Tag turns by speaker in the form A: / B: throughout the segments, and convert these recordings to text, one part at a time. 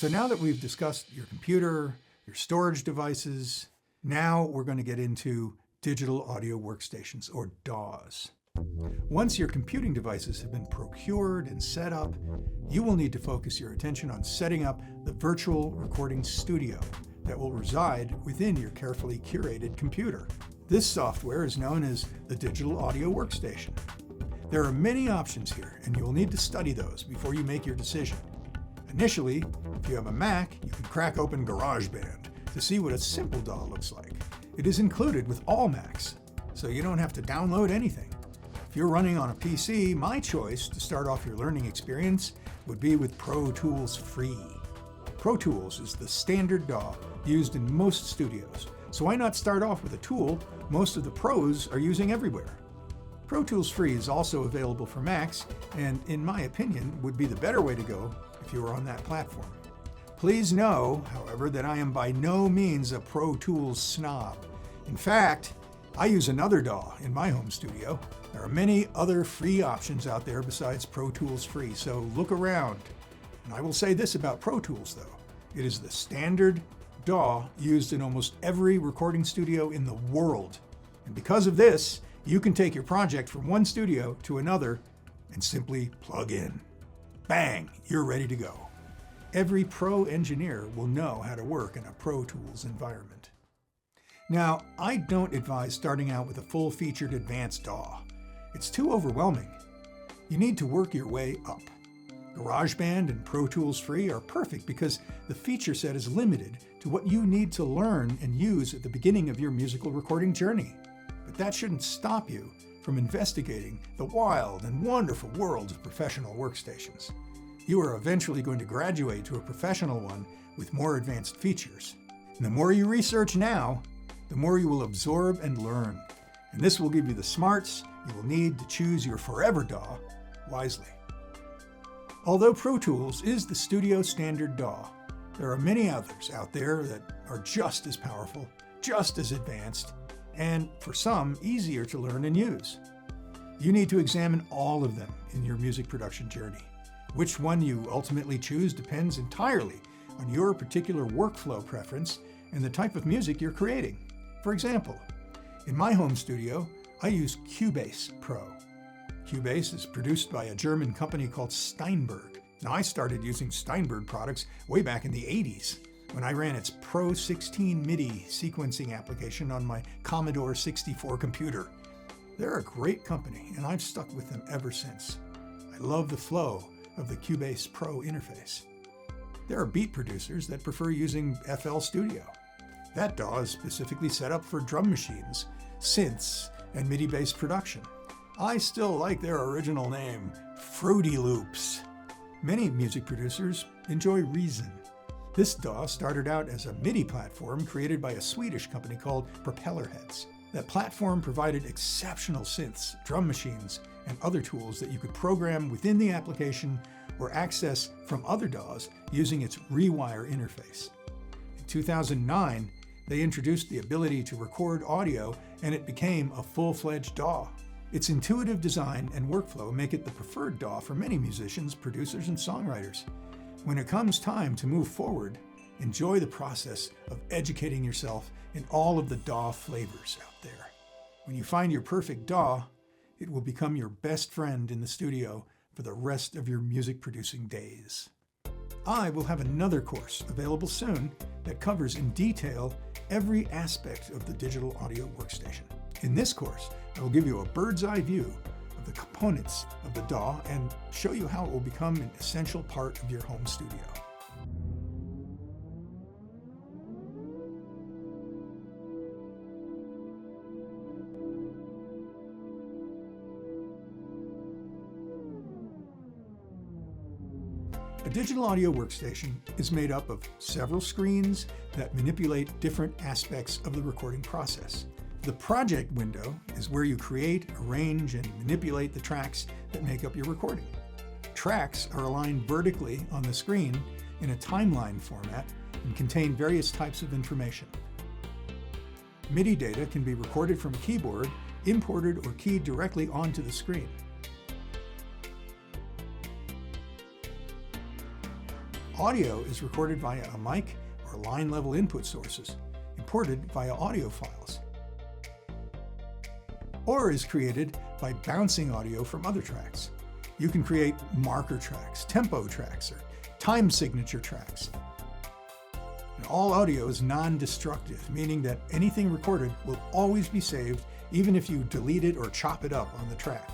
A: So now that we've discussed your computer, your storage devices, now we're going to get into digital audio workstations, or DAWs. Once your computing devices have been procured and set up, you will need to focus your attention on setting up the virtual recording studio that will reside within your carefully curated computer. This software is known as the Digital Audio Workstation. There are many options here, and you will need to study those before you make your decision. Initially, if you have a Mac, you can crack open GarageBand to see what a simple DAW looks like. It is included with all Macs, so you don't have to download anything. If you're running on a PC, my choice to start off your learning experience would be with Pro Tools Free. Pro Tools is the standard DAW used in most studios, so why not start off with a tool most of the pros are using everywhere? Pro Tools Free is also available for Macs, and in my opinion, would be the better way to go if you were on that platform. Please know, however, that I am by no means a Pro Tools snob. In fact, I use another DAW in my home studio. There are many other free options out there besides Pro Tools Free, so look around. And I will say this about Pro Tools, though. It is the standard DAW used in almost every recording studio in the world. And because of this, you can take your project from one studio to another and simply plug in. Bang, you're ready to go. Every pro engineer will know how to work in a Pro Tools environment. Now, I don't advise starting out with a full-featured advanced DAW. It's too overwhelming. You need to work your way up. GarageBand and Pro Tools Free are perfect because the feature set is limited to what you need to learn and use at the beginning of your musical recording journey. But that shouldn't stop you from investigating the wild and wonderful world of professional workstations. You are eventually going to graduate to a professional one with more advanced features. And the more you research now, the more you will absorb and learn. And this will give you the smarts you will need to choose your forever DAW wisely. Although Pro Tools is the studio standard DAW, there are many others out there that are just as powerful, just as advanced, and for some, easier to learn and use. You need to examine all of them in your music production journey. Which one you ultimately choose depends entirely on your particular workflow preference and the type of music you're creating. For example, in my home studio, I use Cubase Pro. Cubase is produced by a German company called Steinberg. Now, I started using Steinberg products way back in the 80s when I ran its Pro 16 MIDI sequencing application on my Commodore 64 computer. They're a great company, and I've stuck with them ever since. I love the flow of the Cubase Pro interface. There are beat producers that prefer using FL Studio. That DAW is specifically set up for drum machines, synths, and MIDI-based production. I still like their original name, Fruity Loops. Many music producers enjoy Reason. This DAW started out as a MIDI platform created by a Swedish company called Propellerheads. That platform provided exceptional synths, drum machines, and other tools that you could program within the application or access from other DAWs using its Rewire interface. In 2009, they introduced the ability to record audio, and it became a full-fledged DAW. Its intuitive design and workflow make it the preferred DAW for many musicians, producers, and songwriters. When it comes time to move forward, enjoy the process of educating yourself in all of the DAW flavors out there. When you find your perfect DAW, it will become your best friend in the studio for the rest of your music producing days. I will have another course available soon that covers in detail every aspect of the digital audio workstation. In this course, I will give you a bird's eye view of the components of the DAW and show you how it will become an essential part of your home studio. A digital audio workstation is made up of several screens that manipulate different aspects of the recording process. The project window is where you create, arrange, and manipulate the tracks that make up your recording. Tracks are aligned vertically on the screen in a timeline format and contain various types of information. MIDI data can be recorded from a keyboard, imported, or keyed directly onto the screen. Audio is recorded via a mic or line-level input sources, imported via audio files, or is created by bouncing audio from other tracks. You can create marker tracks, tempo tracks, or time signature tracks. And all audio is non-destructive, meaning that anything recorded will always be saved even if you delete it or chop it up on the track.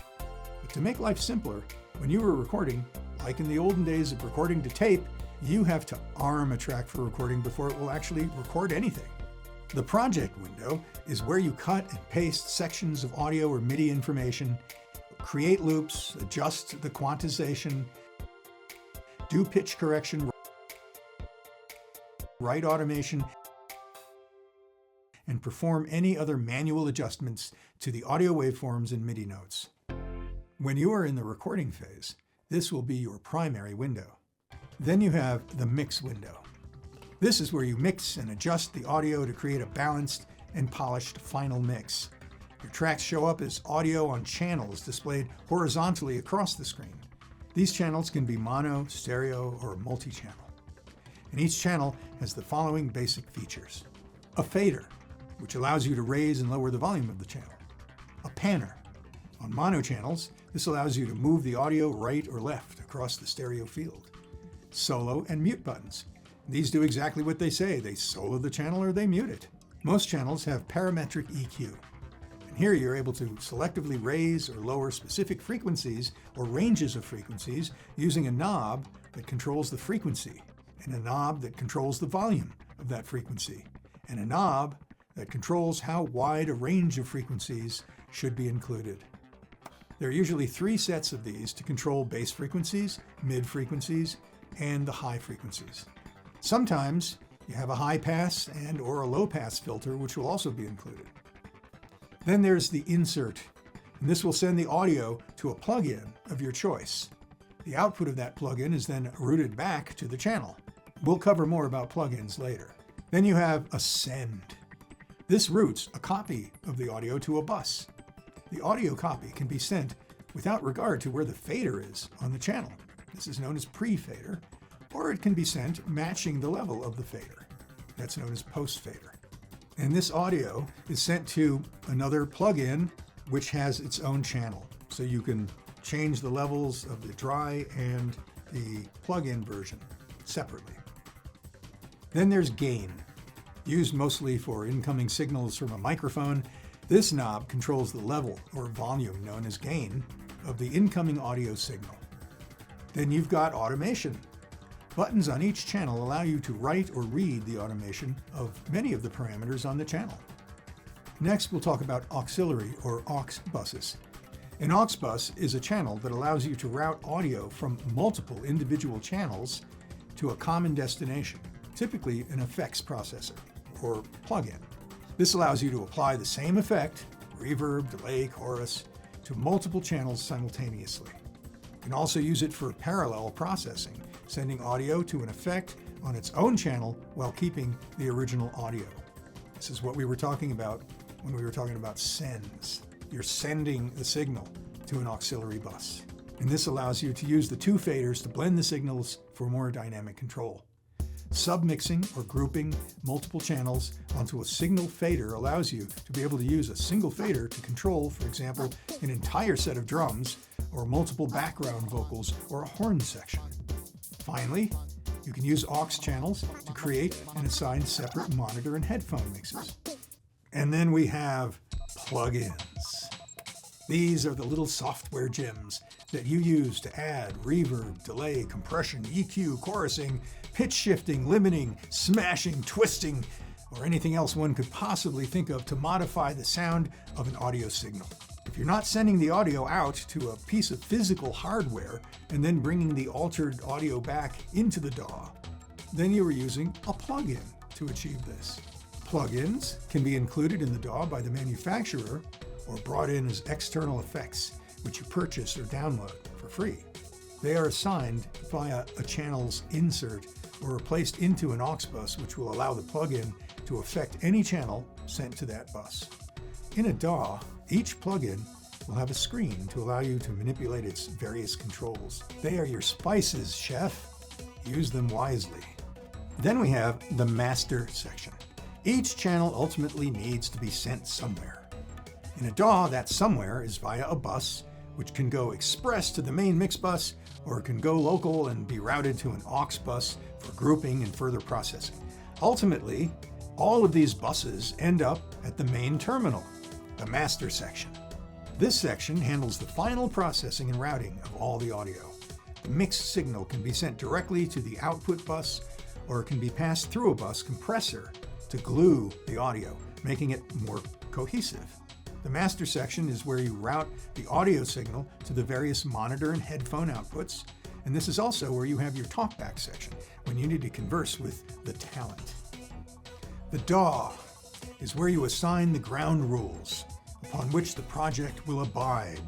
A: But to make life simpler, when you were recording, like in the olden days of recording to tape, you have to arm a track for recording before it will actually record anything. The project window is where you cut and paste sections of audio or MIDI information, create loops, adjust the quantization, do pitch correction, write automation, and perform any other manual adjustments to the audio waveforms and MIDI notes. When you are in the recording phase, this will be your primary window. Then you have the mix window. This is where you mix and adjust the audio to create a balanced and polished final mix. Your tracks show up as audio on channels displayed horizontally across the screen. These channels can be mono, stereo, or multi-channel. And each channel has the following basic features. A fader, which allows you to raise and lower the volume of the channel. A panner. On mono channels, this allows you to move the audio right or left across the stereo field. Solo and mute buttons. These do exactly what they say. They solo the channel or they mute it. Most channels have parametric EQ. And here you're able to selectively raise or lower specific frequencies or ranges of frequencies using a knob that controls the frequency, and a knob that controls the volume of that frequency, and a knob that controls how wide a range of frequencies should be included. There are usually 3 sets of these to control bass frequencies, mid frequencies, and the high frequencies. Sometimes you have a high pass and or a low pass filter, which will also be included. Then there's the insert, and this will send the audio to a plugin of your choice. The output of that plugin is then routed back to the channel. We'll cover more about plugins later. Then you have a send. This routes a copy of the audio to a bus. The audio copy can be sent without regard to where the fader is on the channel. This is known as pre-fader, or it can be sent matching the level of the fader. That's known as post-fader. And this audio is sent to another plugin which has its own channel. So you can change the levels of the dry and the plugin version separately. Then there's gain. Used mostly for incoming signals from a microphone, this knob controls the level or volume known as gain of the incoming audio signal. Then you've got automation. Buttons on each channel allow you to write or read the automation of many of the parameters on the channel. Next, we'll talk about auxiliary or aux buses. An aux bus is a channel that allows you to route audio from multiple individual channels to a common destination, typically an effects processor or plugin. This allows you to apply the same effect, reverb, delay, chorus, to multiple channels simultaneously. You can also use it for parallel processing, sending audio to an effect on its own channel while keeping the original audio. This is what we were talking about when we were talking about sends. You're sending the signal to an auxiliary bus. And this allows you to use the 2 faders to blend the signals for more dynamic control. Submixing or grouping multiple channels onto a single fader allows you to be able to use a single fader to control, for example, an entire set of drums or multiple background vocals or a horn section. Finally, you can use aux channels to create and assign separate monitor and headphone mixes. And then we have plugins. These are the little software gems that you use to add reverb, delay, compression, EQ, chorusing, pitch shifting, limiting, smashing, twisting, or anything else one could possibly think of to modify the sound of an audio signal. If you're not sending the audio out to a piece of physical hardware and then bringing the altered audio back into the DAW, then you are using a plugin to achieve this. Plugins can be included in the DAW by the manufacturer or brought in as external effects, which you purchase or download for free. They are assigned via a channel's insert or are placed into an aux bus, which will allow the plugin to affect any channel sent to that bus. In a DAW, each plugin will have a screen to allow you to manipulate its various controls. They are your spices, chef. Use them wisely. Then we have the master section. Each channel ultimately needs to be sent somewhere. In a DAW, that somewhere is via a bus, which can go express to the main mix bus, or it can go local and be routed to an aux bus for grouping and further processing. Ultimately, all of these buses end up at the main terminal, the master section. This section handles the final processing and routing of all the audio. The mixed signal can be sent directly to the output bus, or it can be passed through a bus compressor to glue the audio, making it more cohesive. The master section is where you route the audio signal to the various monitor and headphone outputs, and this is also where you have your talkback section when you need to converse with the talent. The DAW is where you assign the ground rules upon which the project will abide.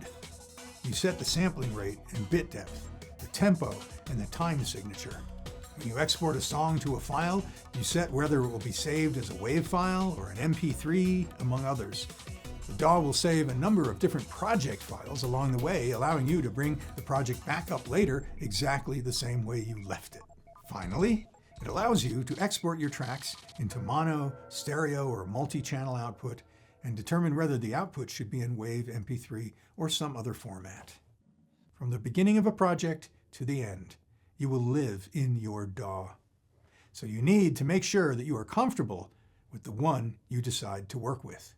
A: You set the sampling rate and bit depth, the tempo, and the time signature. When you export a song to a file, you set whether it will be saved as a WAV file or an MP3, among others. The DAW will save a number of different project files along the way, allowing you to bring the project back up later exactly the same way you left it. Finally, it allows you to export your tracks into mono, stereo, or multi-channel output and determine whether the output should be in WAV, MP3, or some other format. From the beginning of a project to the end, you will live in your DAW. So you need to make sure that you are comfortable with the one you decide to work with.